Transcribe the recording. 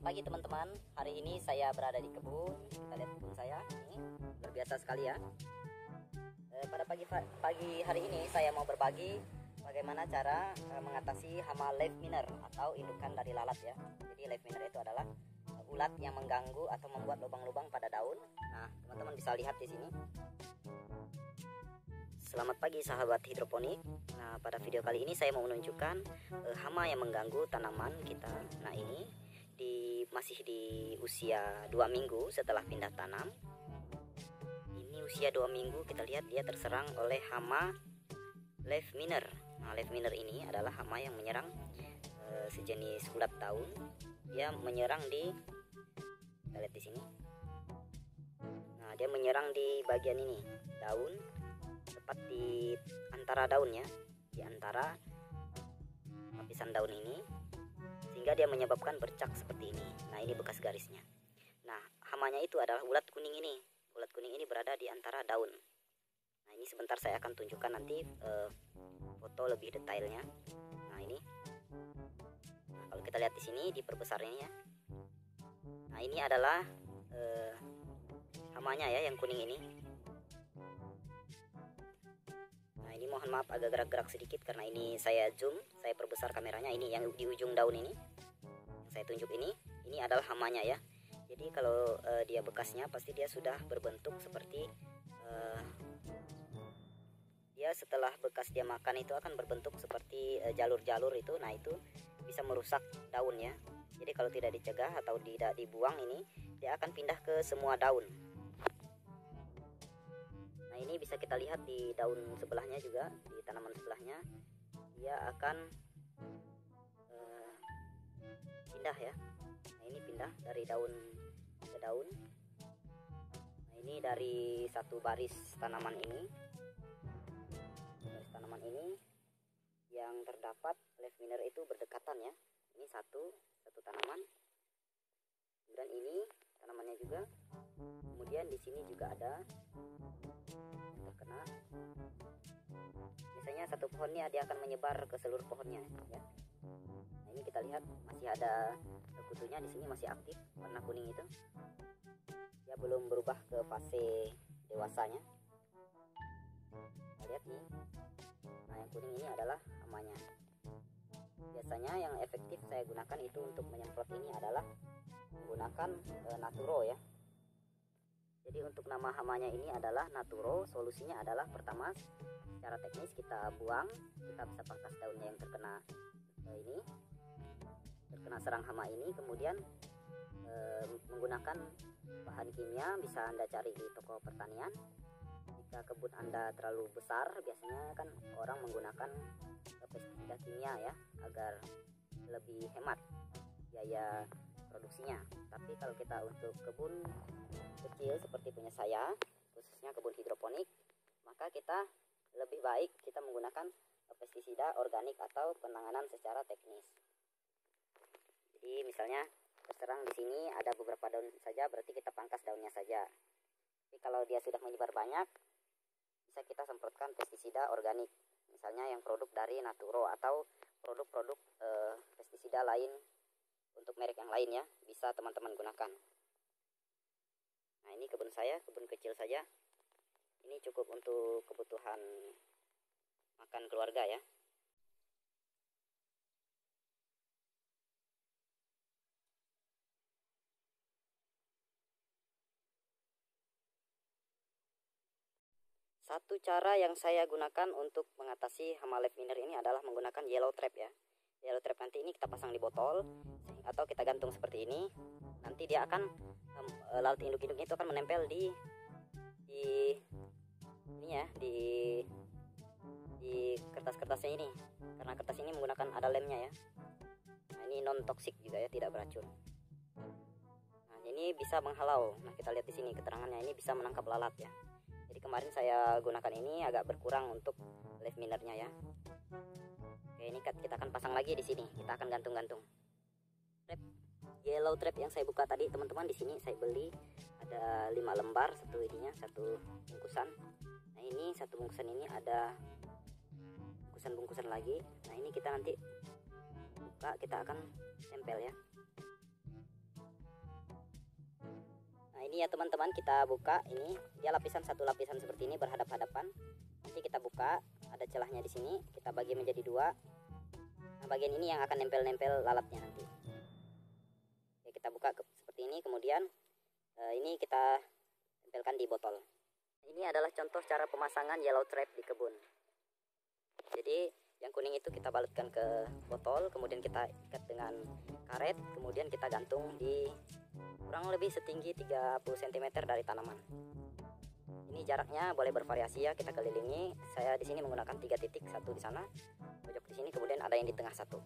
pagi teman-teman. Hari ini saya berada di kebun. Kita lihat kebun saya. Ini luar biasa sekali ya. Pada pagi hari ini saya mau berbagi bagaimana cara mengatasi hama leaf miner atau indukan dari lalat ya. Jadi leaf miner itu adalah ulat yang mengganggu atau membuat lubang-lubang pada daun. Nah, teman-teman bisa lihat di sini. Selamat pagi sahabat hidroponik. Nah, pada video kali ini saya mau menunjukkan hama yang mengganggu tanaman kita. Nah, ini masih di usia 2 minggu setelah pindah tanam. Ini usia 2 minggu, kita lihat dia terserang oleh hama leaf miner. Nah, leaf miner ini adalah hama yang menyerang sejenis ulat daun. Dia menyerang kita lihat di sini. Nah, dia menyerang di bagian ini, daun, tepat di antara daunnya, di antara lapisan daun ini, sehingga dia menyebabkan bercak seperti ini. Nah, ini bekas garisnya. Nah, hamanya itu adalah ulat kuning ini. Ulat kuning ini berada di antara daun. Nah, ini sebentar saya akan tunjukkan nanti foto lebih detailnya. Nah, ini. Nah, kalau kita lihat di sini, diperbesarnya ya. Nah, ini adalah hamanya ya, yang kuning ini. Nah, ini mohon maaf agak gerak-gerak sedikit karena ini saya zoom, saya perbesar kameranya. Ini yang di ujung daun ini, yang saya tunjuk ini adalah hamanya ya. Jadi kalau dia bekasnya pasti dia sudah berbentuk seperti dia setelah bekas dia makan itu akan berbentuk seperti jalur-jalur itu. Nah, itu bisa merusak daun ya. Jadi kalau tidak dicegah atau tidak dibuang, ini dia akan pindah ke semua daun. Nah, ini bisa kita lihat di daun sebelahnya juga, di tanaman sebelahnya dia akan pindah ya. Nah, ini pindah dari daun ke daun. Nah, ini dari satu baris tanaman ini, yang terdapat leaf miner itu berdekatan ya. Ini satu tanaman, kemudian ini tanamannya juga, kemudian di sini juga ada yang terkena. Biasanya satu pohonnya dia akan menyebar ke seluruh pohonnya ya. Nah, ini kita lihat masih ada kutunya di sini, masih aktif warna kuning itu. Dia belum berubah ke fase dewasanya. Kita lihat nih. Nah, yang kuning ini adalah hamanya. Biasanya yang efektif saya gunakan itu untuk menyemprot ini adalah menggunakan Naturo ya. Jadi untuk nama hamanya ini adalah Naturo. Solusinya adalah pertama, secara teknis kita buang, kita bisa pangkas daunnya yang terkena serang hama ini. Kemudian menggunakan bahan kimia bisa Anda cari di toko pertanian. Jika kebun Anda terlalu besar, biasanya kan orang menggunakan pestisida kimia ya, agar lebih hemat biaya produksinya. Tapi kalau kita untuk kebun kecil seperti punya saya, khususnya kebun hidroponik, maka kita lebih baik kita menggunakan pestisida organik atau penanganan secara teknis. Jadi misalnya terserang di sini ada beberapa daun saja, berarti kita pangkas daunnya saja. Tapi kalau dia sudah menyebar banyak, bisa kita semprotkan pestisida organik, misalnya yang produk dari Naturo atau produk-produk pestisida lain untuk merek yang lain ya, bisa teman-teman gunakan. Nah, ini kebun saya, kebun kecil saja. Ini cukup untuk kebutuhan makan keluarga ya. Satu cara yang saya gunakan untuk mengatasi hama leaf miner ini adalah menggunakan yellow trap ya. Yellow trap nanti ini kita pasang di botol atau kita gantung seperti ini. Nanti dia akan lalat induk-induknya itu akan menempel di kertas-kertasnya ini. Karena kertas ini menggunakan ada lemnya ya. Nah, ini non toksik juga ya, tidak beracun. Nah, ini bisa menghalau. Nah, kita lihat di sini keterangannya, ini bisa menangkap lalat ya. Jadi kemarin saya gunakan ini agak berkurang untuk leaf minernya ya. Oke, ini kita akan pasang lagi di sini. Kita akan gantung-gantung. Yellow trap yang saya buka tadi teman-teman, di sini saya beli ada 5 lembar satu bungkusan. Nah, ini satu bungkusan ini ada bungkusan lagi. Nah, ini kita nanti buka, kita akan tempel ya. Nah ini ya teman-teman, kita buka. Ini dia satu lapisan seperti ini berhadap-hadapan. Nanti kita buka, ada celahnya di sini, kita bagi menjadi dua. Nah bagian ini yang akan nempel-nempel lalatnya nanti. Oke, kita buka seperti ini, kemudian ini kita tempelkan di botol. Ini adalah contoh cara pemasangan yellow trap di kebun. Jadi yang kuning itu kita balutkan ke botol, kemudian kita ikat dengan karet, kemudian kita gantung di kurang lebih setinggi 30 cm dari tanaman. Ini jaraknya boleh bervariasi ya, kita kelilingi. Saya di sini menggunakan 3 titik, satu di sana, pojok di sini, kemudian ada yang di tengah satu.